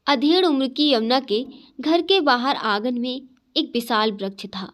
अधेड़ उम्र की यमुना के घर के बाहर आंगन में एक विशाल वृक्ष था।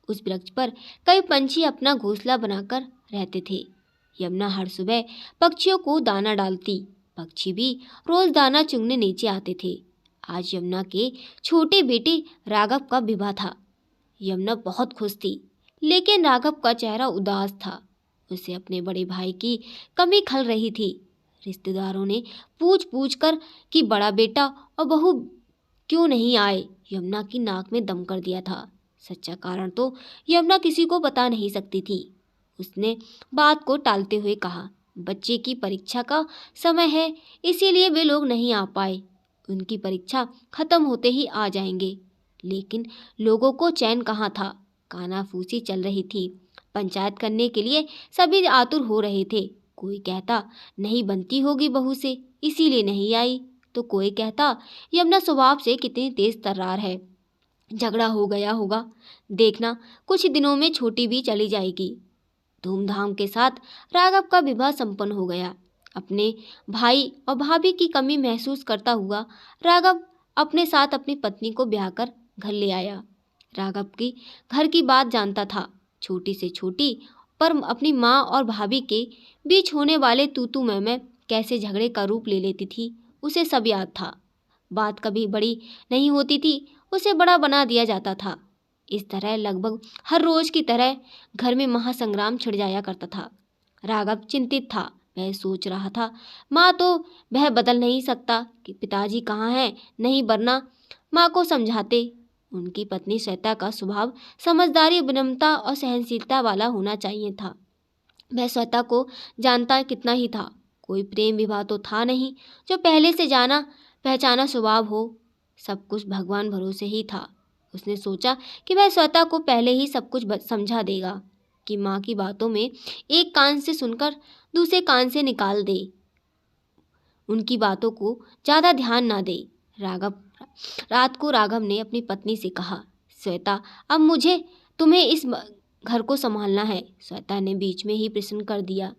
उस वृक्ष पर कई पंछी अपना घोंसला बनाकर रहते थे। यमुना हर सुबह पक्षियों को दाना डालती। पक्षी भी रोज दाना चुगने नीचे आते थे। आज यमुना के छोटे बेटे राघव का विवाह था। यमुना बहुत खुश थी, लेकिन राघव का चेहरा उदास था। उसे अपने बड़े भाई की कमी खल रही थी। रिश्तेदारों ने पूछ पूछ कर कि बड़ा बेटा और बहू क्यों नहीं आए, यमुना की नाक में दम कर दिया था। सच्चा कारण तो यमुना किसी को बता नहीं सकती थी। उसने बात को टालते हुए कहा, बच्चे की परीक्षा का समय है, इसीलिए वे लोग नहीं आ पाए। उनकी परीक्षा खत्म होते ही आ जाएंगे। लेकिन लोगों को चैन कहाँ था। कानाफूसी चल रही थी। पंचायत करने के लिए सभी आतुर हो रहे थे। कोई कहता नहीं बनती होगी बहू से, इसीलिए नहीं आई। तो कोई कहता यमुना स्वभाव से कितनी तेज तर्रार है, झगड़ा हो गया होगा। देखना कुछ दिनों में छोटी भी चली जाएगी। धूमधाम के साथ राघव का विवाह संपन्न हो गया। अपने भाई और भाभी की कमी महसूस करता हुआ राघव अपने साथ अपनी पत्नी को ब्याह कर घर ले आया। राघव की घर की बात जानता था। छोटी से छोटी पर अपनी माँ और भाभी के बीच होने वाले तू तू मैं कैसे झगड़े का रूप ले लेती थी, उसे सब याद था। बात कभी बड़ी नहीं होती थी, उसे बड़ा बना दिया जाता था। इस तरह लगभग हर रोज की तरह घर में महासंग्राम छिड़ जाया करता था। राघव चिंतित था। वह सोच रहा था, माँ तो वह बदल नहीं सकता कि पिताजी कहाँ हैं, नहीं वरना माँ को समझाते। उनकी पत्नी श्वेता का स्वभाव समझदारी, विनम्रता और सहनशीलता वाला होना चाहिए था। वह श्वेता को जानता कितना ही था। कोई प्रेम विवाह तो था नहीं जो पहले से जाना पहचाना स्वभाव हो। सब कुछ भगवान भरोसे ही था। उसने सोचा कि वह श्वेता को पहले ही सब कुछ समझा देगा, कि माँ की बातों में एक कान से सुनकर दूसरे कान से निकाल दे, उनकी बातों को ज़्यादा ध्यान ना दे। रात को राघव ने अपनी पत्नी से कहा, श्वेता अब मुझे तुम्हें इस घर को संभालना है। श्वेता ने बीच में ही प्रश्न कर दिया,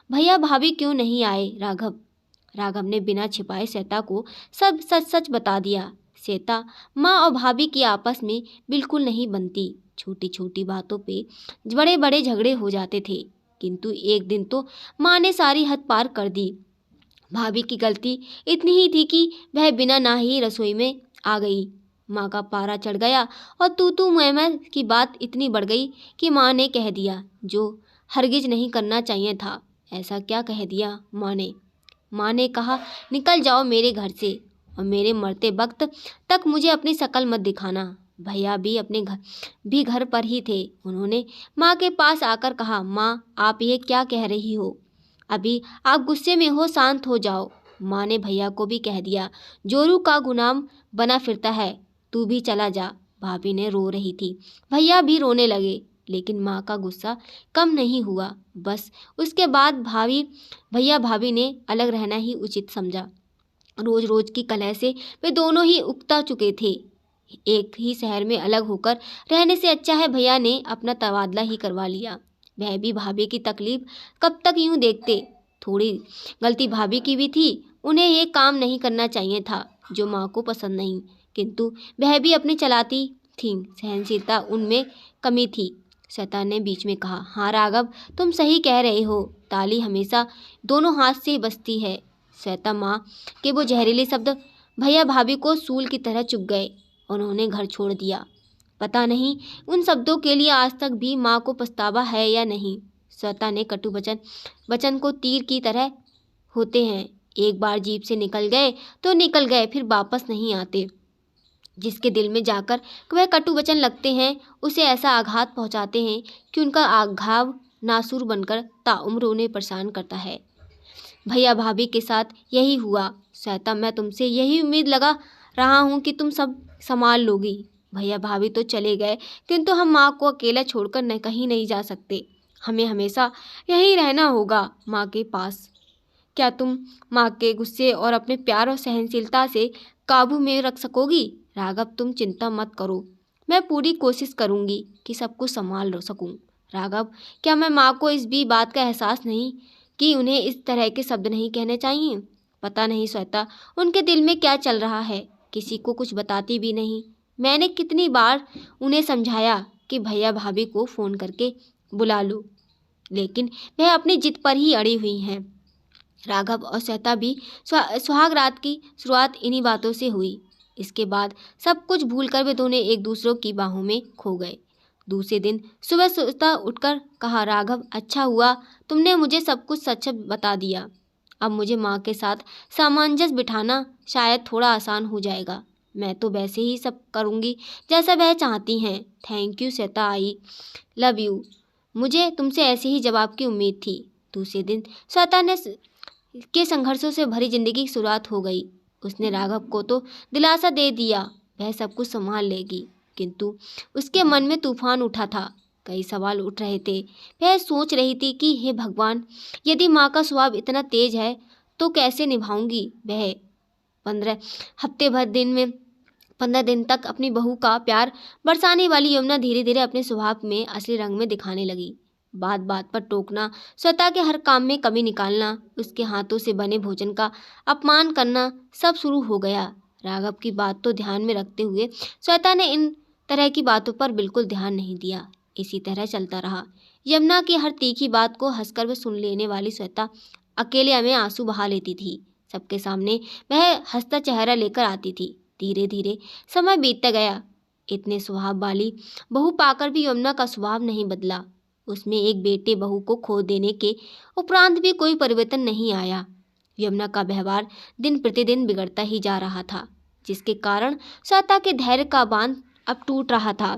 भैया भाभी क्यों नहीं आए राघव? राघव ने बिना छिपाए श्वेता को सब सच सच बता दिया। श्वेता, माँ और भाभी की आपस में बिल्कुल नहीं बनती। छोटी छोटी बातों पे बड़े बड़े झगड़े हो जाते थे। किंतु एक दिन तो माँ ने सारी हद पार कर दी। भाभी की गलती इतनी ही थी कि वह बिना नहाए रसोई में आ गई। माँ का पारा चढ़ गया और तू तू मैं की बात इतनी बढ़ गई कि माँ ने कह दिया जो हरगिज नहीं करना चाहिए था। ऐसा क्या कह दिया माँ ने कहा, निकल जाओ मेरे घर से और मेरे मरते वक्त तक मुझे अपनी शक्ल मत दिखाना। भैया भी अपने घर पर ही थे। उन्होंने माँ के पास आकर कहा, माँ आप ये क्या कह रही हो? अभी आप गुस्से में हो, शांत हो जाओ। माँ ने भैया को भी कह दिया, जोरू का गुलाम बना फिरता है, तू भी चला जा। भाभी ने रो रही थी, भैया भी रोने लगे, लेकिन माँ का गुस्सा कम नहीं हुआ। बस उसके बाद भैया भाभी ने अलग रहना ही उचित समझा। रोज रोज की कलह से वे दोनों ही उकता चुके थे। एक ही शहर में अलग होकर रहने से अच्छा है भैया ने अपना तबादला ही करवा लिया। वह भी भाभी की तकलीफ कब तक यूं देखते। थोड़ी गलती भाभी की भी थी। उन्हें ये काम नहीं करना चाहिए था जो माँ को पसंद नहीं, किंतु वह भी अपनी चलाती थी। सहनशीलता उनमें कमी थी। शैतान ने बीच में कहा, हाँ राघव तुम सही कह रहे हो, ताली हमेशा दोनों हाथ से बजती है। श्वेता माँ के वो जहरीले शब्द भैया भाभी को सूल की तरह चुभ गए। उन्होंने घर छोड़ दिया। पता नहीं उन शब्दों के लिए आज तक भी माँ को पछतावा है या नहीं। श्वेता ने कटु वचन को तीर की तरह होते हैं, एक बार जीभ से निकल गए तो निकल गए, फिर वापस नहीं आते। जिसके दिल में जाकर वह कटु वचन लगते हैं उसे ऐसा आघात पहुंचाते हैं कि उनका आघाव नासूर बनकर ताउम्र उन्हें परेशान करता है। भैया भाभी के साथ यही हुआ। श्वेता मैं तुमसे यही उम्मीद लगा रहा हूँ कि तुम सब संभाल लोगी। भैया भाभी तो चले गए, किंतु हम माँ को अकेला छोड़कर कहीं नहीं जा सकते। हमें हमेशा यहीं रहना होगा माँ के पास। क्या तुम माँ के गुस्से और अपने प्यार और सहनशीलता से काबू में रख सकोगी? राघव तुम चिंता मत करो, मैं पूरी कोशिश करूँगी कि सब कुछ संभाल सकूँ। राघव क्या मैं माँ को इस भी बात का एहसास नहीं कि उन्हें इस तरह के शब्द नहीं कहने चाहिए? पता नहीं श्वेता, उनके दिल में क्या चल रहा है, किसी को कुछ बताती भी नहीं। मैंने कितनी बार उन्हें समझाया कि भैया भाभी को फ़ोन करके बुला लो, लेकिन वह अपनी जिद पर ही अड़ी हुई हैं। राघव और श्वेता भी सुहाग रात की शुरुआत इन्हीं बातों से हुई। इसके बाद सब कुछ भूलकर वे दोनों एक दूसरों की बाहों में खो गए। दूसरे दिन सुबह श्वेता उठकर कहा, राघव, अच्छा हुआ तुमने मुझे सब कुछ सच बता दिया। अब मुझे माँ के साथ सामंजस्य बिठाना शायद थोड़ा आसान हो जाएगा। मैं तो वैसे ही सब करूँगी जैसा वह चाहती हैं। Thank you Shweta, I love you. मुझे तुमसे ऐसे ही जवाब की उम्मीद थी। दूसरे दिन श्वेता के संघर्षों से भरी जिंदगी की शुरुआत हो गई। उसने राघव को तो दिलासा दे दिया, वह सब कुछ संभाल लेगी, किंतु उसके मन में तूफान उठा था। कई सवाल उठ रहे थे। वह सोच रही थी कि हे भगवान, यदि माँ का स्वभाव इतना तेज है तो कैसे निभाऊंगी वह 15 दिन तक अपनी बहू का प्यार बरसाने वाली यमुना धीरे धीरे अपने स्वभाव में असली रंग में दिखाने लगी। बात बात पर टोकना, श्वेता के हर काम में कमी निकालना, उसके हाथों से बने भोजन का अपमान करना, सब शुरू हो गया। राघव की बात तो ध्यान में रखते हुए श्वेता ने इन तरह की बातों पर बिल्कुल ध्यान नहीं दिया। इसी तरह चलता रहा। यमुना की हर तीखी बात को हंसकर वह सुन लेने वाली श्वेता अकेले में आंसू बहा लेती थी। सबके सामने वह हंसता चेहरा लेकर आती थी। धीरे धीरे समय बीतता गया। इतने स्वभाव वाली बहू पाकर भी यमुना का स्वभाव नहीं बदला। उसमें एक बेटे बहू को खो देने के उपरांत भी कोई परिवर्तन नहीं आया। यमुना का व्यवहार दिन प्रतिदिन बिगड़ता ही जा रहा था, जिसके कारण श्वेता के धैर्य का बांध अब टूट रहा था।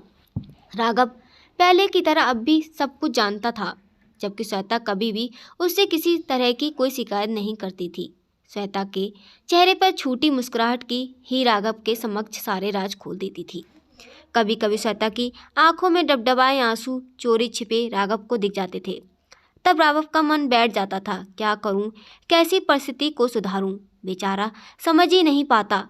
राघव पहले की तरह अब भी सब कुछ जानता था, जबकि श्वेता कभी भी उससे किसी तरह की कोई शिकायत नहीं करती थी। श्वेता के चेहरे पर छूटी मुस्कुराहट की ही राघव के समक्ष सारे राज खोल देती थी। कभी कभी श्वेता की आंखों में डबडबाए आंसू चोरी छिपे राघव को दिख जाते थे। तब राघव का मन बैठ जाता था, क्या करूं, कैसी परिस्थिति को सुधारूं, बेचारा समझ ही नहीं पाता।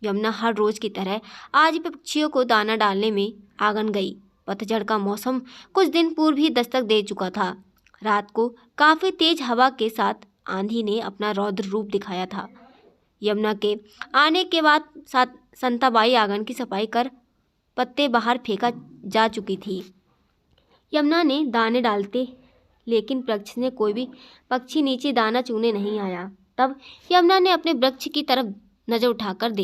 यमुना हर रोज की तरह आज भी पक्षियों को दाना डालने में आंगन गई। पतझड़ का मौसम कुछ दिन पूर्व ही दस्तक दे चुका था। रात को काफी तेज हवा के साथ आंधी ने अपना रौद्र रूप दिखाया था। यमुना के आने के बाद संताबाई आंगन की सफाई कर पत्ते बाहर फेंका जा चुकी थी। यमुना ने दाने डालते, लेकिन वृक्ष ने कोई भी पक्षी नीचे दाना चुगने नहीं आया। तब यमुना ने अपने वृक्ष की तरफ नजर उठाकर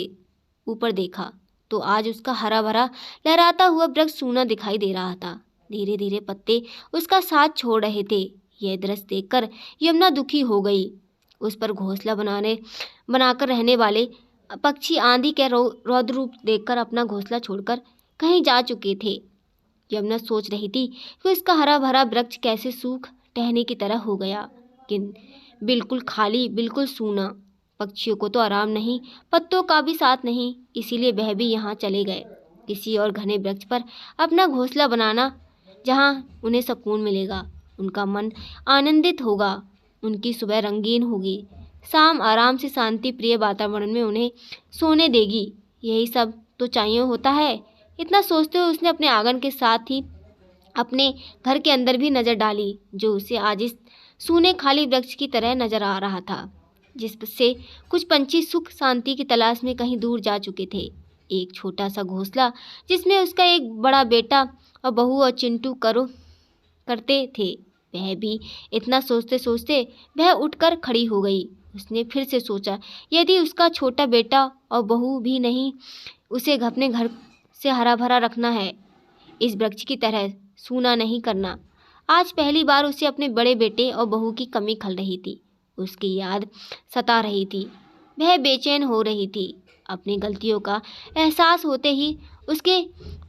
ऊपर देखा तो आज उसका हरा भरा लहराता हुआ वृक्ष सूना दिखाई दे रहा था। धीरे धीरे पत्ते उसका साथ छोड़ रहे थे। यह दृश्य देखकर यमुना दुखी हो गई। उस पर घोंसला बनाकर रहने वाले पक्षी आंधी के रौद्र रूप देखकर अपना घोंसला छोड़कर कहीं जा चुके थे। यमुना सोच रही थी कि उसका हरा भरा वृक्ष कैसे सूख टहने की तरह हो गया, कि बिल्कुल खाली, बिल्कुल सूना। पक्षियों को तो आराम नहीं, पत्तों का भी साथ नहीं, इसीलिए वह भी यहाँ चले गए, किसी और घने वृक्ष पर अपना घोंसला बनाना, जहाँ उन्हें सुकून मिलेगा, उनका मन आनंदित होगा, उनकी सुबह रंगीन होगी, शाम आराम से शांति प्रिय वातावरण में उन्हें सोने देगी। यही सब तो चाहिए होता है। इतना सोचते हुए उसने अपने आंगन के साथ ही अपने घर के अंदर भी नजर डाली, जो उसे आज इस सूने खाली वृक्ष की तरह नजर आ रहा था, जिससे कुछ पंछी सुख शांति की तलाश में कहीं दूर जा चुके थे। एक छोटा सा घोंसला जिसमें उसका एक बड़ा बेटा और बहू और चिंटू करते थे। वह भी इतना सोचते सोचते वह उठकर खड़ी हो गई। उसने फिर से सोचा, यदि उसका छोटा बेटा और बहू भी नहीं, उसे अपने घर से हरा भरा रखना है, इस वृक्ष की तरह सूना नहीं करना। आज पहली बार उसे अपने बड़े बेटे और बहू की कमी खल रही थी। उसकी याद सता रही थी। वह बेचैन हो रही थी। अपनी गलतियों का एहसास होते ही उसके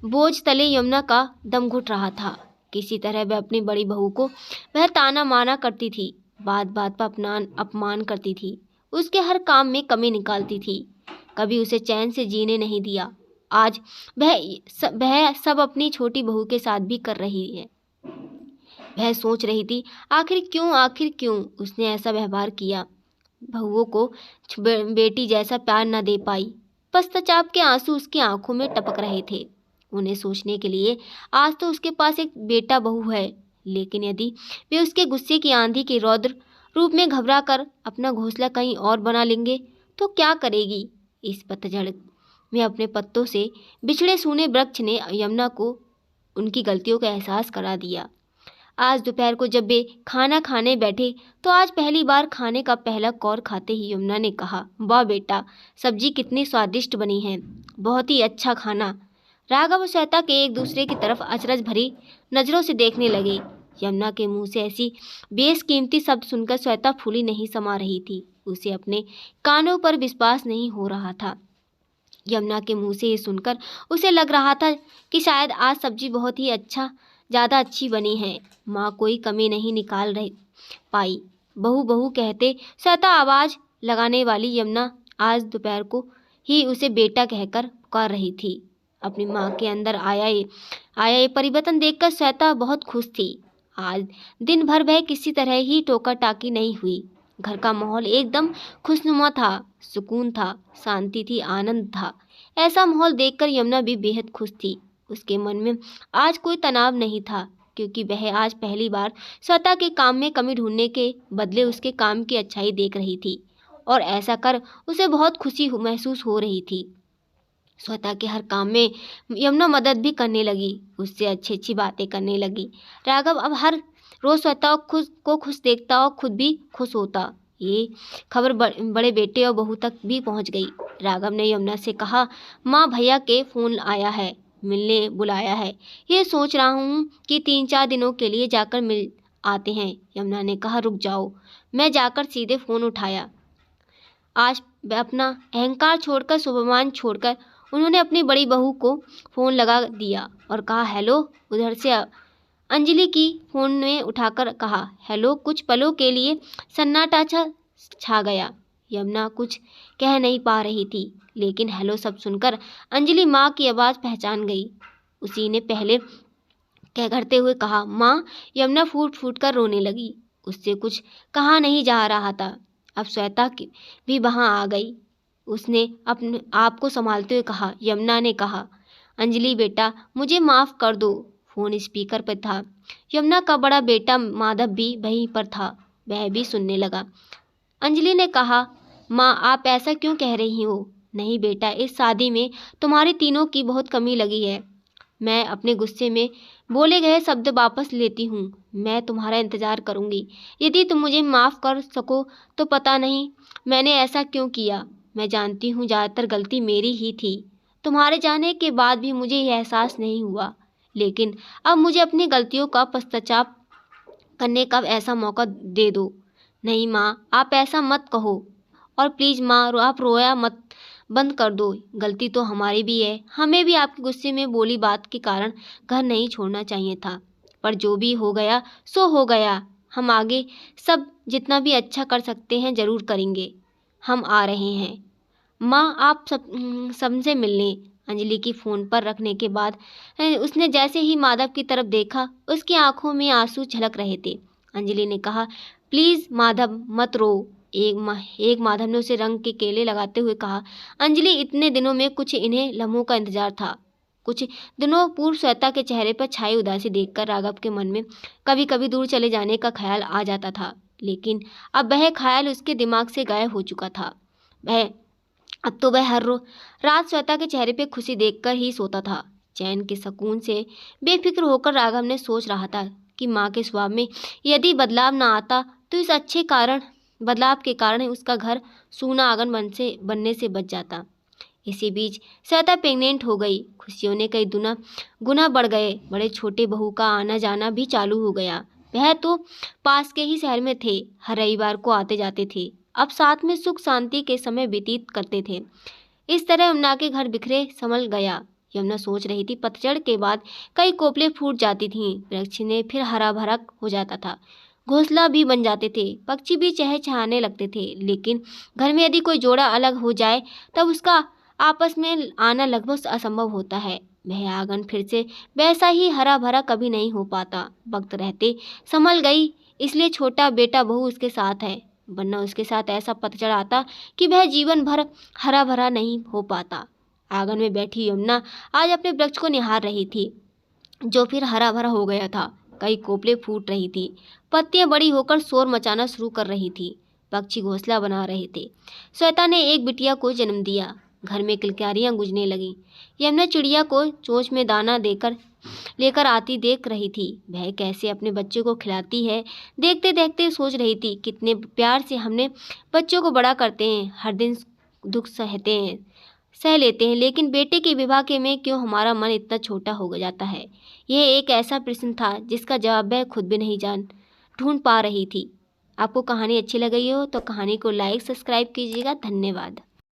बोझ तले यमुना का दम घुट रहा था। किसी तरह वह अपनी बड़ी बहू को वह ताना माना करती थी, बात बात पर अपमान करती थी, उसके हर काम में कमी निकालती थी, कभी उसे चैन से जीने नहीं दिया। आज वह सब अपनी छोटी बहू के साथ भी कर रही है। वह सोच रही थी, आखिर क्यों उसने ऐसा व्यवहार किया, बहुओं को बेटी जैसा प्यार न दे पाई। पश्चाताप के आंसू उसकी आंखों में टपक रहे थे। उन्हें सोचने के लिए आज तो उसके पास एक बेटा बहू है, लेकिन यदि वे उसके गुस्से की आंधी के रौद्र रूप में घबरा कर अपना घोंसला कहीं और बना लेंगे तो क्या करेगी। इस पतझड़ में अपने पत्तों से बिछड़े सूने वृक्ष ने यमुना को उनकी गलतियों का एहसास करा दिया। आज दोपहर को जब वे खाना खाने बैठे तो आज पहली बार खाने का पहला कौर खाते ही यमुना ने कहा, वाह बेटा, सब्जी कितनी स्वादिष्ट बनी है, बहुत ही अच्छा खाना। राघव और श्वेता के एक दूसरे की तरफ अचरज भरी नजरों से देखने लगे। यमुना के मुंह से ऐसी बेशकीमती शब्द सुनकर श्वेता फूली नहीं समा रही थी। उसे अपने कानों पर विश्वास नहीं हो रहा था। यमुना के मुंह से ये सुनकर उसे लग रहा था कि शायद आज सब्जी बहुत ही ज़्यादा अच्छी बनी है। माँ कोई कमी नहीं निकाल रही पाई। बहू बहू कहते श्वेता आवाज़ लगाने वाली यमुना आज दोपहर को ही उसे बेटा कहकर पुकार रही थी। अपनी माँ के अंदर आया ये परिवर्तन देखकर श्वेता बहुत खुश थी। आज दिन भर वह किसी तरह ही टोका टाकी नहीं हुई। घर का माहौल एकदम खुशनुमा था, सुकून था, शांति थी, आनंद था। ऐसा माहौल देखकर यमुना भी बेहद खुश थी। उसके मन में आज कोई तनाव नहीं था, क्योंकि वह आज पहली बार श्वेता के काम में कमी ढूंढने के बदले उसके काम की अच्छाई देख रही थी, और ऐसा कर उसे बहुत खुशी महसूस हो रही थी। श्वेता के हर काम में यमुना मदद भी करने लगी, उससे अच्छी अच्छी बातें करने लगी। राघव अब हर रोज श्वेता को खुश देखता और खुद भी खुश होता। ये खबर बड़े बेटे और बहू तक भी पहुंच गई। राघव ने यमुना से कहा, माँ भैया के फ़ोन आया है, मिलने बुलाया है। ये सोच रहा हूँ कि 3-4 दिनों के लिए जाकर मिल आते हैं। यमुना ने कहा, रुक जाओ। मैं जाकर सीधे फ़ोन उठाया। आज अपना अहंकार छोड़कर, स्वाभिमान छोड़कर उन्होंने अपनी बड़ी बहू को फ़ोन लगा दिया और कहा, हेलो। उधर से अंजलि की फ़ोन में उठाकर कहा, हेलो। कुछ पलों के लिए सन्नाटा छा गया। यमुना कुछ कह नहीं पा रही थी, लेकिन हेलो सब सुनकर अंजलि माँ की आवाज़ पहचान गई। उसी ने पहले कह करते हुए कहा, माँ। यमुना फूट फूट कर रोने लगी। उससे कुछ कहा नहीं जा रहा था। अब श्वेता भी वहाँ आ गई। उसने अपने आप को संभालते हुए कहा, यमुना ने कहा, अंजलि बेटा मुझे माफ़ कर दो। फ़ोन स्पीकर पर था। यमुना का बड़ा बेटा माधव भी वहीं पर था। वह भी सुनने लगा। अंजलि ने कहा, माँ आप ऐसा क्यों कह रही हो? नहीं बेटा, इस शादी में तुम्हारी तीनों की बहुत कमी लगी है। मैं अपने गुस्से में बोले गए शब्द वापस लेती हूँ। मैं तुम्हारा इंतज़ार करूँगी। यदि तुम मुझे माफ़ कर सको तो पता नहीं मैंने ऐसा क्यों किया। मैं जानती हूँ ज़्यादातर गलती मेरी ही थी। तुम्हारे जाने के बाद भी मुझे यह एहसास नहीं हुआ, लेकिन अब मुझे अपनी गलतियों का पश्चाताप करने का ऐसा मौका दे दो। नहीं माँ, आप ऐसा मत कहो, और प्लीज़ माँ आप रोया मत, बंद कर दो। गलती तो हमारी भी है। हमें भी आपके गुस्से में बोली बात के कारण घर नहीं छोड़ना चाहिए था, पर जो भी हो गया सो हो गया। हम आगे सब जितना भी अच्छा कर सकते हैं ज़रूर करेंगे। हम आ रहे हैं माँ, आप सबसे मिलने। अंजलि की फ़ोन पर रखने के बाद उसने जैसे ही माधव की तरफ देखा, उसकी आंखों में आंसू झलक रहे थे। अंजलि ने कहा, प्लीज़ माधव मत रो। एक माधव ने उसे रंग के केले लगाते हुए कहा, अंजलि इतने दिनों में कुछ इन्हें लम्हों का इंतजार था। कुछ दिनों पूर्व श्वेता के चेहरे पर छाई उदासी देखकर राघव के मन में कभी कभी दूर चले जाने का ख्याल आ जाता था, लेकिन अब वह ख्याल उसके दिमाग से गायब हो चुका था। अब तो वह हर रात श्वेता के चेहरे पे खुशी देखकर ही सोता था। चैन के सुकून से बेफिक्र होकर राघव ने सोच रहा था कि माँ के स्वभाव में यदि बदलाव न आता तो इस अच्छे बदलाव के कारण उसका घर सूना आंगन बनने से बच जाता। इसी बीच श्वेता प्रेग्नेंट हो गई। खुशियों ने कई गुना बढ़ गए। बड़े छोटे बहू का आना जाना भी चालू हो गया। वह तो पास के ही शहर में थे, हर रविवार को आते जाते थे। अब साथ में सुख शांति के समय व्यतीत करते थे। इस तरह यमुना के घर बिखरे संभल गया। यमुना सोच रही थी, पतझड़ के बाद कई कोपले फूट जाती थीं, वृक्ष ने फिर हरा भरा हो जाता था, घोंसला भी बन जाते थे, पक्षी भी चहचहाने लगते थे। लेकिन घर में यदि कोई जोड़ा अलग हो जाए तब उसका आपस में आना लगभग असंभव होता है। वह आंगन फिर से वैसा ही हरा भरा कभी नहीं हो पाता। वक्त रहते संभल गई, इसलिए छोटा बेटा बहू उसके साथ है, वरना उसके साथ ऐसा पतझड़ आता कि वह जीवन भर हरा भरा नहीं हो पाता। आंगन में बैठी यमुना आज अपने वृक्ष को निहार रही थी, जो फिर हरा भरा हो गया था। कई कोपले फूट रही थी, पत्तियां बड़ी होकर शोर मचाना शुरू कर रही थी। पक्षी घोंसला बना रहे थे। श्वेता ने एक बिटिया को जन्म दिया। घर में किलकारियां गूंजने लगीं। यमुना चिड़िया को चोंच में दाना देकर लेकर आती देख रही थी। वह कैसे अपने बच्चे को खिलाती है, देखते देखते सोच रही थी, कितने प्यार से हमने बच्चों को बड़ा करते हैं, हर दिन दुख सह लेते हैं, लेकिन बेटे के विवाह के में क्यों हमारा मन इतना छोटा हो जाता है। यह एक ऐसा प्रश्न था जिसका जवाब वह खुद भी नहीं ढूंढ पा रही थी। आपको कहानी अच्छी लगी हो तो कहानी को लाइक सब्सक्राइब कीजिएगा। धन्यवाद।